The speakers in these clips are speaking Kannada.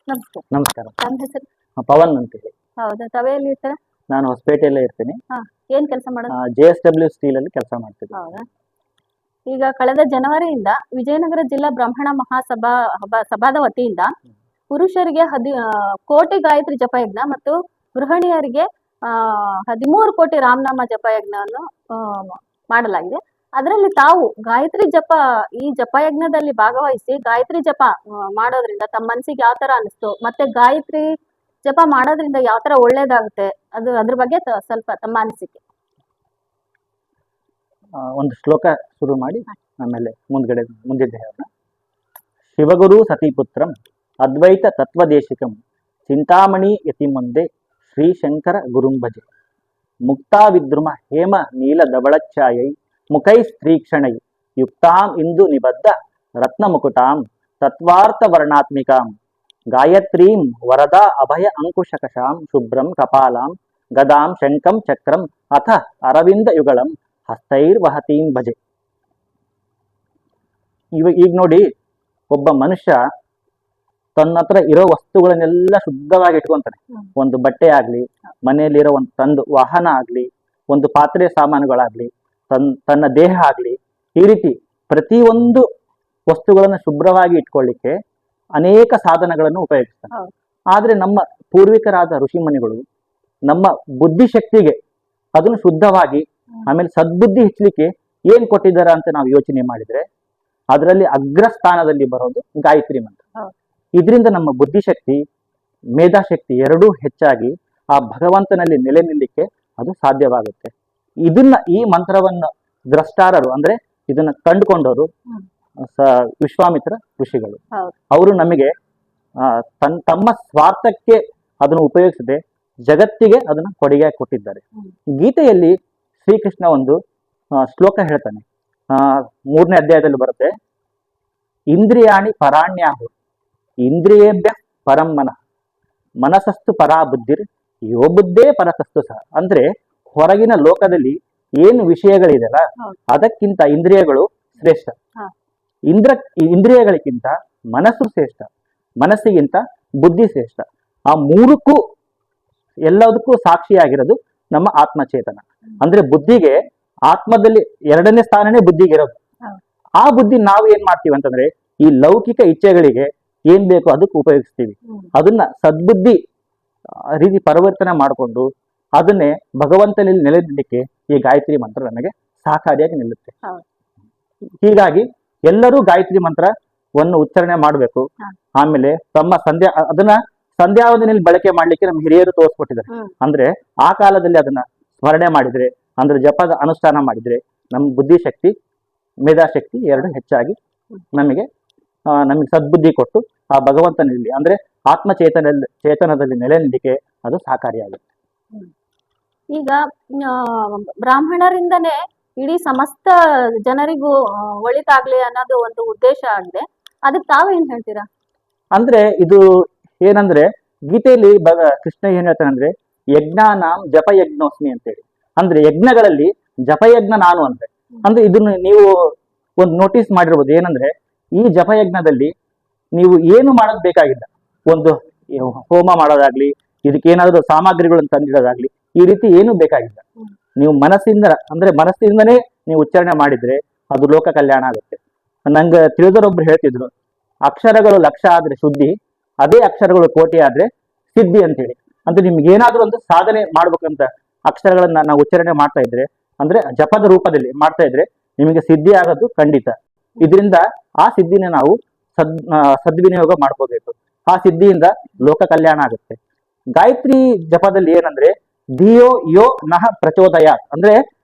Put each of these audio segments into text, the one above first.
ನಮಸ್ತೆ. ನಮಸ್ಕಾರ. ತಮ್ಮ ಹೆಸರು? ಪವನ್ ಅಂತೇಳಿ. ಹೌದಾ, ತಾವೇ ಎಲ್ಲಿ ಇರ್ತಾರೆ? ನಾನು ಹೊಸಪೇಟೆಯಲ್ಲೇ ಇರ್ತೀನಿ. ಏನ್ ಕೆಲಸ ಮಾಡೋದು? JSW ಸ್ಟೀಲ್ ಅಲ್ಲಿ ಕೆಲಸ ಮಾಡ್ತೀನಿ. ಹೌದಾ. ಈಗ ಕಳೆದ ಜನವರಿಯಿಂದ ವಿಜಯನಗರ ಜಿಲ್ಲಾ ಬ್ರಾಹ್ಮಣ ಸಭಾದ ವತಿಯಿಂದ ಪುರುಷರಿಗೆ ಕೋಟಿ ಗಾಯತ್ರಿ ಜಪಯಜ್ಞ ಮತ್ತು ಗೃಹಿಣಿಯರಿಗೆ 13 ಕೋಟಿ ರಾಮನಾಮ ಜಪಯಜ್ಞವನ್ನು ಮಾಡಲಾಗಿದೆ. ಅದರಲ್ಲಿ ತಾವು ಈ ಜಪಯಜ್ಞದಲ್ಲಿ ಭಾಗವಹಿಸಿ ಗಾಯತ್ರಿ ಜಪ ಮಾಡೋದ್ರಿಂದ ತಮ್ಮ ಮನಸ್ಸಿಗೆ ಯಾವ ತರ ಅನಿಸ್ತು, ಮತ್ತೆ ಗಾಯತ್ರಿ ಜಪ ಮಾಡೋದ್ರಿಂದ ಯಾವ ತರ ಒಳ್ಳೇದಾಗುತ್ತೆ, ಅದ್ರ ಬಗ್ಗೆ ಸ್ವಲ್ಪ ತಮ್ಮ ಅನಿಸಿಕೆ. ಒಂದು ಶ್ಲೋಕ ಶುರು ಮಾಡಿ ಆಮೇಲೆ ಮುಂದಿದ್ದೆ ಹೇಳೋಣ. ಶಿವಗುರು ಸತಿಪುತ್ರಂ ಅದ್ವೈತ ತತ್ವದೇಶಿಕಂ ಚಿಂತಾಮಣಿ ಯತಿ ಮುಂದೆ ಶ್ರೀಶಂಕರ ಗುರುಂಭಜೆ ಮುಕ್ತಾ ವಿದ್ರುಮ ಹೇಮ ನೀಲ ಧವಳಚ್ಛಾಯೈ ಮುಖೈ ಸ್ತ್ರೀಕ್ಷಣೈ ಯುಕ್ತಾಂ ಇಂದು ನಿಬದ್ಧ ರತ್ನಮುಕುಟಾಂ ತತ್ವಾರ್ಥ ವರ್ಣಾತ್ಮಿಕಾಂ ಗಾಯತ್ರೀಂ ವರದಾ ಅಭಯ ಅಂಕುಶಕಶಾಂ ಶುಭ್ರಂ ಕಪಾಲಾಂ ಗದಾಂ ಶಂಕಂ ಚಕ್ರಂ ಅಥ ಅರವಿಂದ ಯುಗಳಂ ಹಸ್ತೈರ್ವಹತೀಂ ಭಜೆ. ಈಗ ನೋಡಿ, ಒಬ್ಬ ಮನುಷ್ಯ ತನ್ನ ಹತ್ರ ಇರೋ ವಸ್ತುಗಳನ್ನೆಲ್ಲ ಶುದ್ಧವಾಗಿ ಇಟ್ಕೊಂತಾನೆ. ಒಂದು ಬಟ್ಟೆ ಆಗ್ಲಿ, ಮನೆಯಲ್ಲಿರೋ ಒಂದು ತಂದು ವಾಹನ ಆಗ್ಲಿ, ಒಂದು ಪಾತ್ರೆ ಸಾಮಾನುಗಳಾಗ್ಲಿ, ತನ್ನ ದೇಹ ಆಗ್ಲಿ, ಈ ರೀತಿ ಪ್ರತಿಯೊಂದು ವಸ್ತುಗಳನ್ನು ಶುಭ್ರವಾಗಿ ಇಟ್ಕೊಳ್ಳಿಕ್ಕೆ ಅನೇಕ ಸಾಧನಗಳನ್ನು ಉಪಯೋಗಿಸ್ತಾನೆ. ಆದ್ರೆ ನಮ್ಮ ಪೂರ್ವಿಕರಾದ ಋಷಿಮುನಿಗಳು ನಮ್ಮ ಬುದ್ಧಿಶಕ್ತಿಗೆ ಅದನ್ನು ಶುದ್ಧವಾಗಿ ಆಮೇಲೆ ಸದ್ಬುದ್ಧಿ ಹೆಚ್ಚಲಿಕ್ಕೆ ಏನ್ ಕೊಟ್ಟಿದ್ದಾರೆ ಅಂತ ನಾವು ಯೋಚನೆ ಮಾಡಿದ್ರೆ ಅದರಲ್ಲಿ ಅಗ್ರಸ್ಥಾನದಲ್ಲಿ ಬರೋದು ಗಾಯತ್ರಿ ಮಂತ್ರ. ಇದರಿಂದ ನಮ್ಮ ಬುದ್ಧಿಶಕ್ತಿ ಮೇಧಾಶಕ್ತಿ ಎರಡೂ ಹೆಚ್ಚಾಗಿ ಆ ಭಗವಂತನಲ್ಲಿ ನೆಲೆ ನಿಲ್ಲಕ್ಕೆ ಅದು ಸಾಧ್ಯವಾಗುತ್ತೆ. ಈ ಮಂತ್ರವನ್ನು ದ್ರಷ್ಟಾರರು ಅಂದ್ರೆ ಇದನ್ನ ಕಂಡುಕೊಂಡವರು ವಿಶ್ವಾಮಿತ್ರ ಋಷಿಗಳು. ಅವರು ನಮಗೆ ತಮ್ಮ ಸ್ವಾರ್ಥಕ್ಕೆ ಅದನ್ನು ಉಪಯೋಗಿಸದೆ ಜಗತ್ತಿಗೆ ಅದನ್ನು ಕೊಡುಗೆ ಕೊಟ್ಟಿದ್ದಾರೆ. ಗೀತೆಯಲ್ಲಿ ಶ್ರೀಕೃಷ್ಣ ಒಂದು ಶ್ಲೋಕ ಹೇಳ್ತಾನೆ. 3ನೇ ಅಧ್ಯಾಯದಲ್ಲಿ ಬರುತ್ತೆ, ಇಂದ್ರಿಯಾಣಿ ಪರಾಣ್ಯಾಹು ಇಂದ್ರಿಯೇಭ್ಯ ಪರಂ ಮನಸಸ್ತು ಪರಾ ಬುದ್ಧಿರ್ ಯೋ ಬುದ್ಧೇ ಪರಸಸ್ತು ಸಹ. ಅಂದ್ರೆ ಹೊರಗಿನ ಲೋಕದಲ್ಲಿ ಏನು ವಿಷಯಗಳಿದೆಯಲ್ಲ ಅದಕ್ಕಿಂತ ಇಂದ್ರಿಯಗಳು ಶ್ರೇಷ್ಠ. ಇಂದ್ರಿಯಗಳಿಗಿಂತ ಮನಸ್ಸು ಶ್ರೇಷ್ಠ, ಮನಸ್ಸಿಗಿಂತ ಬುದ್ಧಿ ಶ್ರೇಷ್ಠ. ಆ ಮೂರಕ್ಕೂ ಎಲ್ಲದಕ್ಕೂ ಸಾಕ್ಷಿಯಾಗಿರೋದು ನಮ್ಮ ಆತ್ಮಚೇತನ. ಅಂದ್ರೆ ಬುದ್ಧಿಗೆ ಆತ್ಮದಲ್ಲಿ 2ನೇ ಸ್ಥಾನನೇ ಬುದ್ಧಿಗೆ ಇರೋದು. ಆ ಬುದ್ಧಿ ನಾವು ಏನ್ ಮಾಡ್ತೀವಿ ಅಂತಂದ್ರೆ ಈ ಲೌಕಿಕ ಇಚ್ಛೆಗಳಿಗೆ ಏನ್ ಬೇಕೋ ಅದಕ್ಕೆ ಉಪಯೋಗಿಸ್ತೀವಿ. ಅದನ್ನ ಸದ್ಬುದ್ಧಿ ರೀತಿ ಪರಿವರ್ತನೆ ಮಾಡಿಕೊಂಡು ಅದನ್ನೇ ಭಗವಂತನಲ್ಲಿ ನೆಲೆನಿಲ್ಲಕ್ಕೆ ಈ ಗಾಯತ್ರಿ ಮಂತ್ರ ನಮಗೆ ಸಹಕಾರಿಯಾಗಿ ನಿಲ್ಲುತ್ತೆ. ಹೀಗಾಗಿ ಎಲ್ಲರೂ ಗಾಯತ್ರಿ ಮಂತ್ರವನ್ನು ಉಚ್ಚಾರಣೆ ಮಾಡಬೇಕು. ಆಮೇಲೆ ತಮ್ಮ ಅದನ್ನ ಸಂಧ್ಯಾವಧಿನಲ್ಲಿ ಬಳಕೆ ಮಾಡ್ಲಿಕ್ಕೆ ನಮ್ಮ ಹಿರಿಯರು ತೋರಿಸ್ಕೊಟ್ಟಿದ್ದಾರೆ. ಅಂದ್ರೆ ಆ ಕಾಲದಲ್ಲಿ ಅದನ್ನ ಸ್ಮರಣೆ ಮಾಡಿದ್ರೆ ಅಂದ್ರೆ ಜಪದ ಅನುಷ್ಠಾನ ಮಾಡಿದ್ರೆ ನಮ್ಮ ಬುದ್ಧಿಶಕ್ತಿ ಮೇಧಾಶಕ್ತಿ ಎರಡು ಹೆಚ್ಚಾಗಿ ನಮಗೆ ಸದ್ಬುದ್ಧಿ ಕೊಟ್ಟು ಆ ಭಗವಂತನಲ್ಲಿ ಅಂದ್ರೆ ಚೇತನದಲ್ಲಿ ನೆಲೆ ನಿಲ್ಲಿಕೆ ಅದು ಸಹಕಾರಿಯಾಗುತ್ತೆ. ಈಗ ಬ್ರಾಹ್ಮಣರಿಂದನೇ ಇಡೀ ಸಮಸ್ತ ಜನರಿಗೂ ಒಳಿತಾಗ್ಲಿ ಅನ್ನೋದು ಒಂದು ಉದ್ದೇಶ ಆಗಿದೆ. ಅದಕ್ಕೆ ತಾವೇನ್ ಹೇಳ್ತೀರಾ? ಅಂದ್ರೆ ಇದು ಏನಂದ್ರೆ ಗೀತೆಯಲ್ಲಿ ಕೃಷ್ಣ ಏನ್ ಹೇಳ್ತಾನಂದ್ರೆ ಯಜ್ಞಾನಾಂ ಜಪಯಜ್ಞೋಸ್ಮಿ ಅಂತೇಳಿ. ಅಂದ್ರೆ ಯಜ್ಞಗಳಲ್ಲಿ ಜಪಯಜ್ಞ ನಾನು ಅಂದ್ರೆ ಇದನ್ನ ನೀವು ಒಂದು ನೋಟಿಸ್ ಮಾಡಿರ್ಬೋದು. ಏನಂದ್ರೆ ಈ ಜಪಯಜ್ಞದಲ್ಲಿ ನೀವು ಏನು ಮಾಡೋದ್ ಬೇಕಾಗಿಲ್ಲ. ಒಂದು ಹೋಮ ಮಾಡೋದಾಗ್ಲಿ, ಇದಕ್ಕೇನಾದ್ರೂ ಸಾಮಗ್ರಿಗಳನ್ನು ತಂದಿಡೋದಾಗ್ಲಿ, ಈ ರೀತಿ ಏನು ಬೇಕಾಗಿಲ್ಲ. ನೀವು ಮನಸ್ಸಿಂದನೇ ನೀವು ಉಚ್ಚಾರಣೆ ಮಾಡಿದ್ರೆ ಅದು ಲೋಕ ಕಲ್ಯಾಣ ಆಗುತ್ತೆ. ನಂಗೆ ತಿಳಿದರೊಬ್ರು ಹೇಳ್ತಿದ್ರು, ಅಕ್ಷರಗಳು ಲಕ್ಷ ಆದ್ರೆ ಶುದ್ಧಿ, ಅದೇ ಅಕ್ಷರಗಳು ಕೋಟಿ ಆದ್ರೆ ಸಿದ್ಧಿ ಅಂತೇಳಿ. ಅಂದ್ರೆ ನಿಮ್ಗೆ ಏನಾದ್ರೂ ಒಂದು ಸಾಧನೆ ಮಾಡ್ಬೇಕಂತ ಅಕ್ಷರಗಳನ್ನ ನಾವು ಉಚ್ಚಾರಣೆ ಮಾಡ್ತಾ ಇದ್ರೆ ಅಂದ್ರೆ ಜಪದ ರೂಪದಲ್ಲಿ ಮಾಡ್ತಾ ಇದ್ರೆ ನಿಮಗೆ ಸಿದ್ಧಿ ಆಗೋದು ಖಂಡಿತ. ಇದರಿಂದ ಆ ಸಿದ್ಧಿನ ನಾವು ಸದ್ವಿನಿಯೋಗ ಮಾಡ್ಕೋಬೇಕು. ಆ ಸಿದ್ಧಿಯಿಂದ ಲೋಕ ಕಲ್ಯಾಣ ಆಗುತ್ತೆ. ಗಾಯತ್ರಿ ಜಪದಲ್ಲಿ ಏನಂದ್ರೆ ಧಿಯೋ ಯೋ ನಹ ಪ್ರಚೋದಯ ಅಂದ್ರೆ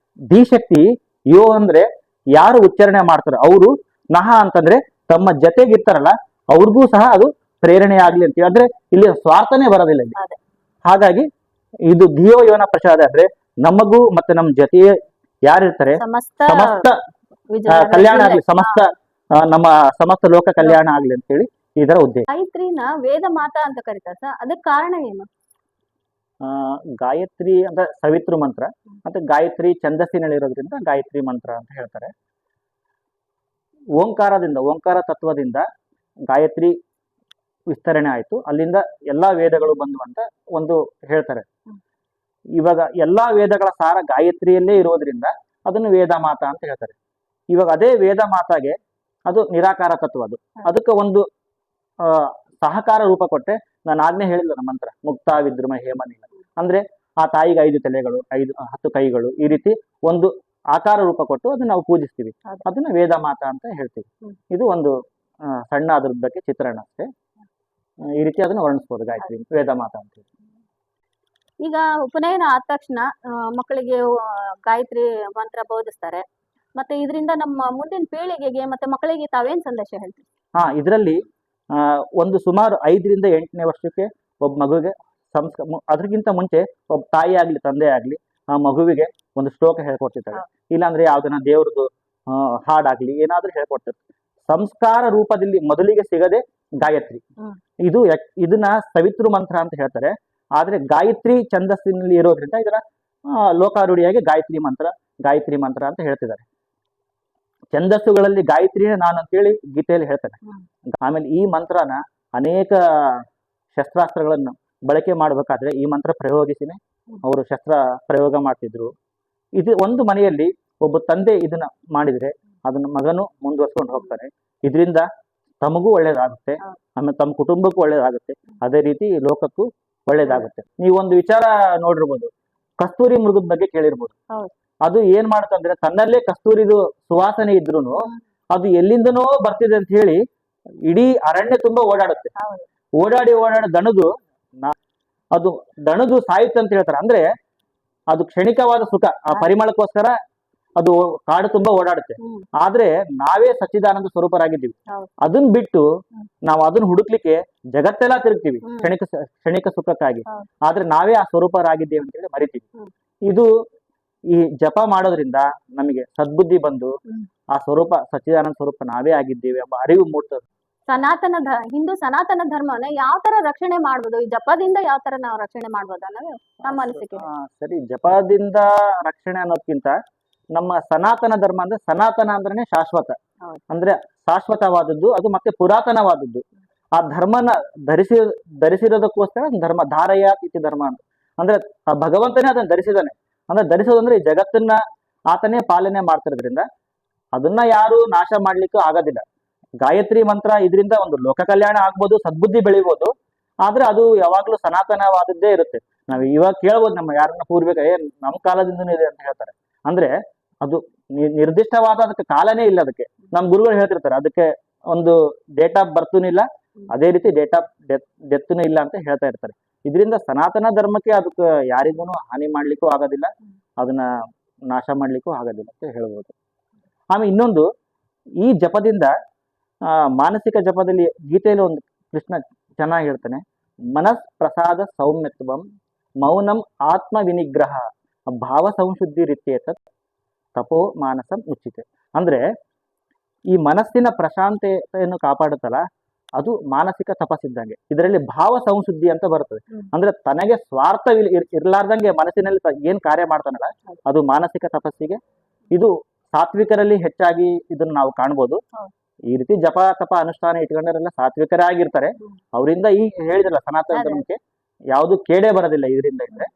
ಧೀಶಕ್ತಿ, ಯೋ ಅಂದ್ರೆ ಯಾರು ಉಚ್ಚಾರಣೆ ಮಾಡ್ತಾರೋ ಅವರು, ನಹ ಅಂತಂದ್ರೆ ತಮ್ಮ ಜೊತೆಗಿರ್ತಾರಲ್ಲ ಅವ್ರಿಗೂ ಸಹ ಅದು ಪ್ರೇರಣೆ ಆಗ್ಲಿ ಅಂತೀವಿ. ಅಂದ್ರೆ ಇಲ್ಲಿ ಸ್ವಾರ್ಥನೇ ಬರೋದಿಲ್ಲ ಇಲ್ಲಿ. ಹಾಗಾಗಿ ಇದು ಧಿಯೋ ಯೋನ ಪ್ರಸಾದ ಅಂದ್ರೆ ನಮಗೂ ಮತ್ತೆ ನಮ್ಮ ಜೊತೆ ಯಾರಿರ್ತಾರೆ ಸಮಸ್ತ ಕಲ್ಯಾಣ ಆಗ್ಲಿ, ನಮ್ಮ ಸಮಸ್ತ ಲೋಕ ಕಲ್ಯಾಣ ಆಗ್ಲಿ ಅಂತೇಳಿ ಇದರ ಉದ್ದೇಶ. ಗಾಯತ್ರಿನ ವೇದ ಮಾತಾ ಅಂತ ಕರೀತಾರೆ. ಅದಕ್ಕೆ ಕಾರಣ ಏನು? ಗಾಯತ್ರಿ ಅಂದ್ರೆ ಸವಿತೃ ಮಂತ್ರ, ಮತ್ತೆ ಗಾಯತ್ರಿ ಛಂದಸ್ಸಿನಲ್ಲಿರೋದ್ರಿಂದ ಗಾಯತ್ರಿ ಮಂತ್ರ ಅಂತ ಹೇಳ್ತಾರೆ. ಓಂಕಾರ ತತ್ವದಿಂದ ಗಾಯತ್ರಿ ವಿಸ್ತರಣೆ ಆಯಿತು, ಅಲ್ಲಿಂದ ಎಲ್ಲಾ ವೇದಗಳು ಬಂದು ಅಂತ ಒಂದು ಹೇಳ್ತಾರೆ. ಇವಾಗ ಎಲ್ಲಾ ವೇದಗಳ ಸಾರ ಗಾಯತ್ರಿಯಲ್ಲೇ ಇರೋದ್ರಿಂದ ಅದನ್ನು ವೇದ ಮಾತಾ ಅಂತ ಹೇಳ್ತಾರೆ. ಇವಾಗ ಅದೇ ವೇದ ಮಾತಾಗೆ ಅದು ನಿರಾಕಾರ ತತ್ವ, ಅದಕ್ಕೆ ಒಂದು ಸಹಕಾರ ರೂಪ ಕೊಟ್ಟೆ. ನಾನು ಆಜ್ಞೆ ಹೇಳಿಲ್ಲ ನಮ್ಮ ಮಂತ್ರ ಮುಕ್ತ ವಿದ್ರುಮ ಹೇಮನಿಲ್ಲ ಅಂದ್ರೆ ಆ ತಾಯಿಗೆ 5 ತಲೆಗಳು 10 ಕೈಗಳು ಈ ರೀತಿ ಒಂದು ಆಕಾರ ರೂಪ ಕೊಟ್ಟು ಅದನ್ನ ನಾವು ಪೂಜಿಸ್ತೀವಿ, ಅದನ್ನ ವೇದ ಮಾತಾ ಅಂತ ಹೇಳ್ತೀವಿ. ಇದು ಒಂದು ಸಣ್ಣ ಅದ್ರ ಬಗ್ಗೆ ಚಿತ್ರಣ ಅಷ್ಟೇ. ಈ ರೀತಿ ಅದನ್ನ ವರ್ಣಿಸ್ಬೋದು ಗಾಯತ್ರಿ ವೇದ ಮಾತಾ ಅಂತ. ಈಗ ಉಪನಯನ ಆದ ತಕ್ಷಣ ಮಕ್ಕಳಿಗೆ ಗಾಯತ್ರಿ ಮಂತ್ರ ಬೋಧಿಸ್ತಾರೆ. ಮತ್ತೆ ಇದರಿಂದ ನಮ್ಮ ಮುಂದಿನ ಪೀಳಿಗೆಗೆ ಮತ್ತೆ ಮಕ್ಕಳಿಗೆ ತಾವೇನ್ ಸಂದೇಶ ಹೇಳ್ತೀವಿ? ಇದರಲ್ಲಿ ಒಂದು ಸುಮಾರು 5ರಿಂದ 8ನೇ ವರ್ಷಕ್ಕೆ ಒಬ್ಬ ಮಗುವಿಗೆ ಅದಕ್ಕಿಂತ ಮುಂಚೆ ಒಬ್ಬ ತಾಯಿ ಆಗ್ಲಿ ತಂದೆ ಆಗ್ಲಿ ಆ ಮಗುವಿಗೆ ಒಂದು ಶ್ಲೋಕ ಹೇಳ್ಕೊಡ್ತಿರ್ತಾರೆ, ಇಲ್ಲಾಂದ್ರೆ ಯಾವ್ದನ್ನ ದೇವ್ರದ್ದು ಹಾಡಾಗ್ಲಿ ಏನಾದ್ರೂ ಹೇಳ್ಕೊಡ್ತಿರ್ತಾರೆ. ಸಂಸ್ಕಾರ ರೂಪದಲ್ಲಿ ಮೊದಲಿಗೆ ಸಿಗದೆ ಗಾಯತ್ರಿ. ಇದನ್ನ ಸವಿತೃ ಮಂತ್ರ ಅಂತ ಹೇಳ್ತಾರೆ. ಆದ್ರೆ ಗಾಯತ್ರಿ ಛಂದಸ್ಸಿನಲ್ಲಿ ಇರೋದ್ರಿಂದ ಇದರ ಲೋಕಾರೂಢಿಯಾಗಿ ಗಾಯತ್ರಿ ಮಂತ್ರ ಅಂತ ಹೇಳ್ತಿದ್ದಾರೆ. ಛಂದಸ್ಸುಗಳಲ್ಲಿ ಗಾಯತ್ರಿನೇ ನಾನು ಅಂತೇಳಿ ಗೀತೆಯಲ್ಲಿ ಹೇಳ್ತಾರೆ. ಆಮೇಲೆ ಈ ಮಂತ್ರನ ಅನೇಕ ಶಸ್ತ್ರಾಸ್ತ್ರಗಳನ್ನು ಬಳಕೆ ಮಾಡ್ಬೇಕಾದ್ರೆ ಈ ಮಂತ್ರ ಪ್ರಯೋಗಿಸಿನೇ ಅವರು ಶಸ್ತ್ರ ಪ್ರಯೋಗ ಮಾಡ್ತಿದ್ರು. ಇದು ಒಂದು ಮನೆಯಲ್ಲಿ ಒಬ್ಬ ತಂದೆ ಇದನ್ನ ಮಾಡಿದ್ರೆ ಅದನ್ನ ಮಗನು ಮುಂದುವರ್ಸ್ಕೊಂಡು ಹೋಗ್ತಾನೆ. ಇದರಿಂದ ತಮಗೂ ಒಳ್ಳೇದಾಗುತ್ತೆ, ಆಮೇಲೆ ತಮ್ಮ ಕುಟುಂಬಕ್ಕೂ ಒಳ್ಳೇದಾಗುತ್ತೆ, ಅದೇ ರೀತಿ ಲೋಕಕ್ಕೂ ಒಳ್ಳೇದಾಗುತ್ತೆ. ನೀವೊಂದು ವಿಚಾರ ನೋಡಿರ್ಬೋದು, ಕಸ್ತೂರಿ ಮೃಗದ ಬಗ್ಗೆ ಕೇಳಿರ್ಬೋದು. ಅದು ಏನ್ ಮಾಡುತ್ತಂದ್ರೆ ತನ್ನಲ್ಲೇ ಕಸ್ತೂರಿದು ಸುವಾಸನೆ ಇದ್ರೂನು ಅದು ಎಲ್ಲಿಂದನೋ ಬರ್ತಿದೆ ಅಂತ ಹೇಳಿ ಇಡೀ ಅರಣ್ಯ ತುಂಬಾ ಓಡಾಡುತ್ತೆ. ಓಡಾಡಿ ದಣದು ಸಾಯುತ್ತೆ ಅಂತ ಹೇಳ್ತಾರೆ. ಅಂದ್ರೆ ಅದು ಕ್ಷಣಿಕವಾದ ಸುಖ, ಆ ಪರಿಮಳಕ್ಕೋಸ್ಕರ ಅದು ಕಾಡು ತುಂಬಾ ಓಡಾಡುತ್ತೆ. ಆದ್ರೆ ನಾವೇ ಸಚ್ಚಿದಾನಂದ ಸ್ವರೂಪರಾಗಿದ್ದೀವಿ. ಅದನ್ನ ಬಿಟ್ಟು ನಾವು ಅದನ್ನ ಹುಡುಕ್ಲಿಕ್ಕೆ ಜಗತ್ತೆಲ್ಲ ತಿರುಗ್ತೀವಿ ಕ್ಷಣಿಕ ಸುಖಕ್ಕಾಗಿ. ಆದ್ರೆ ನಾವೇ ಆ ಸ್ವರೂಪರಾಗಿದ್ದೇವೆ ಅಂತ ಹೇಳಿ ಮರಿತೀವಿ. ಇದು ಈ ಜಪ ಮಾಡೋದ್ರಿಂದ ನಮಗೆ ಸದ್ಬುದ್ಧಿ ಬಂದು ಆ ಸ್ವರೂಪ ಸಚ್ಚಿದಾನಂದ ಸ್ವರೂಪ ನಾವೇ ಆಗಿದ್ದೇವೆ ಎಂಬ ಅರಿವು ಮೂಡ್ತದೆ. ಹಿಂದೂ ಸನಾತನ ಧರ್ಮನ ಯಾವ ತರ ರಕ್ಷಣೆ ಮಾಡ್ಬೋದು? ಈ ಜಪದಿಂದ ಯಾವ ತರ ನಾವು ರಕ್ಷಣೆ ಮಾಡ್ಬೋದು ಅನ್ನೋದು ನಮ್ಮ ಅನಿಸಿಕೆ. ಸರಿ, ಜಪದಿಂದ ರಕ್ಷಣೆ ಅನ್ನೋದ್ಕಿಂತ ನಮ್ಮ ಸನಾತನ ಧರ್ಮ ಅಂದ್ರೆ ಸನಾತನ ಅಂದ್ರೆ ಶಾಶ್ವತ, ಅಂದ್ರೆ ಶಾಶ್ವತವಾದದ್ದು, ಅದು ಮತ್ತೆ ಪುರಾತನವಾದದ್ದು. ಆ ಧರ್ಮನ ಧರಿಸಿರೋದಕ್ಕೋಸ್ಕರ ಧರ್ಮ ಧಾರಯಾತ್ ಇತಿ ಧರ್ಮ ಅಂತ. ಅಂದ್ರೆ ಆ ಭಗವಂತನೇ ಅದನ್ನ ಧರಿಸಿದಾನೆ. ಅಂದ್ರೆ ಧರಿಸೋದಂದ್ರೆ ಈ ಜಗತ್ತನ್ನ ಆತನೇ ಪಾಲನೆ ಮಾಡ್ತಿರೋದ್ರಿಂದ ಅದನ್ನ ಯಾರು ನಾಶ ಮಾಡ್ಲಿಕ್ಕೂ ಆಗೋದಿಲ್ಲ. ಗಾಯತ್ರಿ ಮಂತ್ರ ಇದರಿಂದ ಒಂದು ಲೋಕ ಕಲ್ಯಾಣ ಆಗ್ಬೋದು, ಸದ್ಬುದ್ಧಿ ಬೆಳಿಬೋದು. ಆದ್ರೆ ಅದು ಯಾವಾಗ್ಲೂ ಸನಾತನವಾದದ್ದೇ ಇರುತ್ತೆ. ನಾವ್ ಇವಾಗ ಕೇಳ್ಬೋದು ನಮ್ಮ ಯಾರನ್ನ ಪೂರ್ವಿಕ ನಮ್ಮ ಕಾಲದಿಂದನೂ ಇದೆ ಅಂತ ಹೇಳ್ತಾರೆ. ಅಂದ್ರೆ ಅದು ನಿರ್ದಿಷ್ಟವಾದ ಅದಕ್ಕೆ ಕಾಲನೇ ಇಲ್ಲ. ಅದಕ್ಕೆ ನಮ್ ಗುರುಗಳು ಹೇಳ್ತಿರ್ತಾರೆ ಅದಕ್ಕೆ ಒಂದು ಡೇಟ್ ಆಫ್ ಬರ್ತ್ನೂ ಇಲ್ಲ, ಅದೇ ರೀತಿ ಡೇಟ್ ಆಫ್ ಡೆತ್ನೂ ಇಲ್ಲ ಅಂತ ಹೇಳ್ತಾ ಇರ್ತಾರೆ. ಇದರಿಂದ ಸನಾತನ ಧರ್ಮಕ್ಕೆ ಅದಕ್ಕೆ ಯಾರಿಗೂ ಹಾನಿ ಮಾಡ್ಲಿಕ್ಕೂ ಆಗೋದಿಲ್ಲ, ಅದನ್ನ ನಾಶ ಮಾಡ್ಲಿಕ್ಕೂ ಆಗೋದಿಲ್ಲ ಅಂತ ಹೇಳ್ಬೋದು. ಆಮೇಲೆ ಇನ್ನೊಂದು, ಈ ಜಪದಿಂದ ಮಾನಸಿಕ ಜಪದಲ್ಲಿ ಗೀತೆಯಲ್ಲಿ ಒಂದು ಕೃಷ್ಣ ಚೆನ್ನಾಗಿ ಹೇಳ್ತಾನೆ, ಮನಸ್ ಪ್ರಸಾದ ಸೌಮ್ಯತ್ವಂ ಮೌನಂ ಆತ್ಮ ವಿನಿಗ್ರಹ ಭಾವ ಸಂಶುದ್ಧಿ ರೀತ್ಯೇತ ತಪೋ ಮಾನಸಂ ಉಚಿತೆ. ಅಂದ್ರೆ ಈ ಮನಸ್ಸಿನ ಪ್ರಶಾಂತತೆಯನ್ನು ಕಾಪಾಡುತ್ತಲ್ಲ, ಅದು ಮಾನಸಿಕ ತಪಸ್ಸಿದ್ದಂಗೆ. ಇದರಲ್ಲಿ ಭಾವ ಸಂಶುದ್ಧಿ ಅಂತ ಬರ್ತದೆ. ಅಂದ್ರೆ ತನಗೆ ಸ್ವಾರ್ಥ ಇರ್ಲಾರ್ದಂಗೆ ಮನಸ್ಸಿನಲ್ಲಿ ಏನ್ ಕಾರ್ಯ ಮಾಡ್ತಾನಲ್ಲ, ಅದು ಮಾನಸಿಕ ತಪಸ್ಸಿಗೆ. ಇದು ಸಾತ್ವಿಕರಲ್ಲಿ ಹೆಚ್ಚಾಗಿ ಇದನ್ನ ನಾವು ಕಾಣ್ಬೋದು. ಈ ರೀತಿ ಜಪ ತಪ ಅನುಷ್ಠಾನ ಇಟ್ಕೊಂಡರೆಲ್ಲ ಸಾತ್ವಿಕರಾಗಿರ್ತಾರೆ. ಅವರಿಂದ ಈ ಹೇಳಿದ್ರಲ್ಲ ಸನಾತನ ಧರ್ಮಕ್ಕೆ ಯಾವುದು ಕೇಡೇ ಬರೋದಿಲ್ಲ. ಇದರಿಂದ ಇದ್ರೆ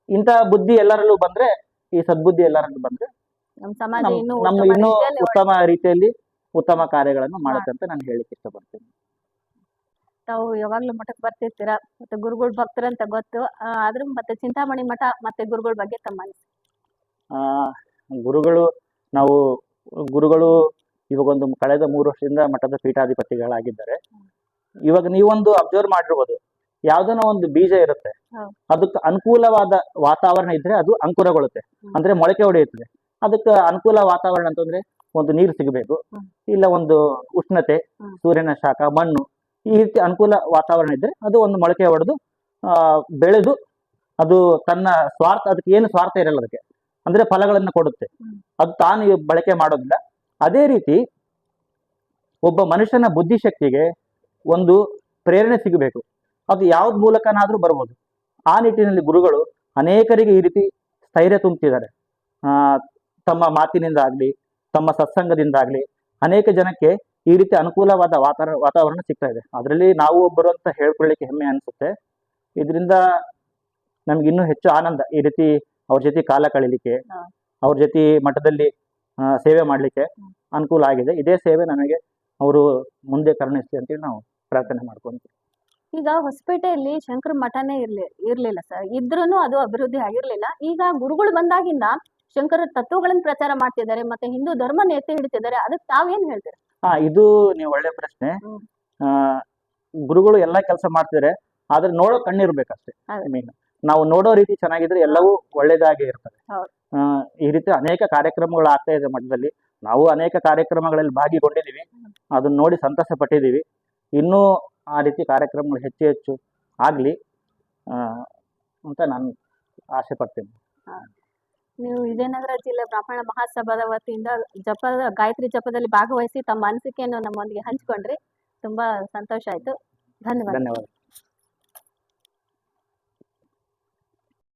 ಇಂಥ ಬುದ್ಧಿ ಎಲ್ಲರಲ್ಲೂ ಬಂದ್ರೆ, ಈ ಸದ್ಬುದ್ಧಿ ಎಲ್ಲರಲ್ಲೂ ಬಂದ್ರೆ ನಮ್ಮ ಇನ್ನೂ ಉತ್ತಮ ರೀತಿಯಲ್ಲಿ ಉತ್ತಮ ಕಾರ್ಯಗಳನ್ನು ಮಾಡುತ್ತೆ ಅಂತ ನಾನು ಹೇಳಿಕ್ಕೆ ಇಷ್ಟಪಡ್ತೀನಿ. ತಾವು ಯಾವಾಗ್ಲೂ ಮಠಕ್ಕೆ ಬರ್ತಿರ್ತೀರಾ, ಮತ್ತೆ ಗುರುಗಳ ಭಕ್ತರಂತ ಗೊತ್ತು. ಆದ್ರೂ ಮತ್ತೆ ಚಿಂತಾಮಣಿ ಮಠ ಮತ್ತೆ ಗುರುಗಳ ಬಗ್ಗೆ ತಮ್ಮ ಗುರುಗಳು ಇವಾಗ ಒಂದು ಕಳೆದ 3 ವರ್ಷದಿಂದ ಮಠದ ಪೀಠಾಧಿಪತಿಗಳಾಗಿದ್ದಾರೆ. ಇವಾಗ ನೀವೊಂದು ಅಬ್ಸರ್ವ್ ಮಾಡಿರ್ಬೋದು, ಯಾವ್ದನ ಒಂದು ಬೀಜ ಇರುತ್ತೆ, ಅದಕ್ಕೆ ಅನುಕೂಲವಾದ ವಾತಾವರಣ ಇದ್ರೆ ಅದು ಅಂಕುರಗೊಳ್ಳುತ್ತೆ, ಅಂದ್ರೆ ಮೊಳಕೆ ಹೊಡೆಯುತ್ತದೆ. ಅದಕ್ಕೆ ಅನುಕೂಲ ವಾತಾವರಣ ಅಂತಂದ್ರೆ ಒಂದು ನೀರು ಸಿಗಬೇಕು, ಇಲ್ಲ ಒಂದು ಉಷ್ಣತೆ, ಸೂರ್ಯನ ಶಾಖ, ಮಣ್ಣು, ಈ ರೀತಿ ಅನುಕೂಲ ವಾತಾವರಣ ಇದ್ರೆ ಅದು ಒಂದು ಮೊಳಕೆ ಹೊಡೆದು ಬೆಳೆದು ಅದು ತನ್ನ ಸ್ವಾರ್ಥ, ಅದಕ್ಕೆ ಏನು ಸ್ವಾರ್ಥ ಇರಲ್ಲ, ಅದಕ್ಕೆ ಅಂದ್ರೆ ಫಲಗಳನ್ನು ಕೊಡುತ್ತೆ. ಅದು ತಾನು ಬಳಕೆ ಮಾಡೋದಿಲ್ಲ. ಅದೇ ರೀತಿ ಒಬ್ಬ ಮನುಷ್ಯನ ಬುದ್ಧಿಶಕ್ತಿಗೆ ಒಂದು ಪ್ರೇರಣೆ ಸಿಗಬೇಕು, ಅದು ಯಾವ್ದ ಮೂಲಕನಾದ್ರೂ ಬರ್ಬೋದು. ಆ ನಿಟ್ಟಿನಲ್ಲಿ ಗುರುಗಳು ಅನೇಕರಿಗೆ ಈ ರೀತಿ ಸ್ಥೈರ್ಯ ತುಂಬುತ್ತಿದ್ದಾರೆ. ತಮ್ಮ ಮಾತಿನಿಂದ ಆಗ್ಲಿ, ತಮ್ಮ ಸತ್ಸಂಗದಿಂದ ಆಗ್ಲಿ, ಅನೇಕ ಜನಕ್ಕೆ ಈ ರೀತಿ ಅನುಕೂಲವಾದ ವಾತಾವರಣ ಸಿಗ್ತಾ ಇದೆ. ಅದರಲ್ಲಿ ನಾವು ಒಬ್ಬರು ಅಂತ ಹೇಳ್ಕೊಳ್ಳಿಕ್ಕೆ ಹೆಮ್ಮೆ ಅನಿಸುತ್ತೆ. ಇದರಿಂದ ನಮ್ಗೆ ಇನ್ನೂ ಹೆಚ್ಚು ಆನಂದ, ಈ ರೀತಿ ಅವ್ರ ಜೊತೆ ಕಾಲ ಕಳೀಲಿಕ್ಕೆ, ಹಾ. ಅವ್ರ ಜೊತೆ ಮಠದಲ್ಲಿ ಸೇವೆ ಮಾಡ್ಲಿಕ್ಕೆ ಅನುಕೂಲ ಆಗಿದೆ. ಇದೇ ಸೇವೆ ನಮಗೆ ಅವರು ಮುಂದೆ ಕರುಣಿಸ್ಲಿ ಅಂತೇಳಿ ನಾವು ಪ್ರಾರ್ಥನೆ ಮಾಡ್ಕೊಂತೀವಿ. ಈಗ ಹೊಸಪೇಟೆಯಲ್ಲಿ ಶಂಕರ ಮಠನೇ ಇರ್ಲಿಲ್ಲ ಸರ್, ಇದ್ರೂನು ಅದು ಅಭಿವೃದ್ಧಿ ಆಗಿರ್ಲಿಲ್ಲ. ಈಗ ಗುರುಗಳು ಬಂದಾಗಿಂದ ಶಂಕರ ತತ್ವಗಳನ್ನ ಪ್ರಚಾರ ಮಾಡ್ತಿದ್ದಾರೆ, ಮತ್ತೆ ಹಿಂದೂ ಧರ್ಮನ ಎತ್ತಿ ಹಿಡಿತಿದ್ದಾರೆ. ಅದಕ್ಕೆ ತಾವೇನ್ ಹೇಳ್ತೀರಾ? ಇದು ನೀವು ಒಳ್ಳೆ ಪ್ರಶ್ನೆ. ಹ್ಮ್. ಆ ಗುರುಗಳು ಎಲ್ಲಾ ಕೆಲಸ ಮಾಡ್ತಿದ್ದಾರೆ, ಆದ್ರೆ ನೋಡೋ ಕಣ್ಣಿರ್ಬೇಕಷ್ಟೇ ಹೌದು. ಮೇನ್. ನಾವು ನೋಡೋ ರೀತಿ ಚೆನ್ನಾಗಿದ್ರೆ ಎಲ್ಲವೂ ಒಳ್ಳೇದಾಗಿ ಇರ್ತದೆ. ಹೌದು. ಈ ರೀತಿ ಅನೇಕ ಕಾರ್ಯಕ್ರಮಗಳು ಆಗ್ತಾ ಇದೆ ಮಠದಲ್ಲಿ. ನಾವು ಅನೇಕ ಕಾರ್ಯಕ್ರಮಗಳಲ್ಲಿ ಭಾಗಿಗೊಂಡಿದ್ದೀವಿ, ಅದನ್ನ ನೋಡಿ ಸಂತಸ ಪಟ್ಟಿದ್ದೀವಿ. ಇನ್ನೂ ಆ ರೀತಿ ಕಾರ್ಯಕ್ರಮಗಳು ಹೆಚ್ಚು ಹೆಚ್ಚು ಆಗ್ಲಿ ಅಂತ ನಾನು ಆಸೆ ಪಡ್ತೀನಿ. ನೀವು ವಿಜಯನಗರ ಜಿಲ್ಲೆ ಬ್ರಾಹ್ಮಣ ಮಹಾಸಭಾದ ವತಿಯಿಂದ ಗಾಯತ್ರಿ ಜಪದಲ್ಲಿ ಭಾಗವಹಿಸಿ ತಮ್ಮ ಅನಿಸಿಕೆಯನ್ನು ನಮ್ಮೊಂದಿಗೆ ಹಂಚಿಕೊಂಡ್ರಿ. ತುಂಬಾ ಸಂತೋಷ ಆಯ್ತು. ಧನ್ಯವಾದ. ಧನ್ಯವಾದ.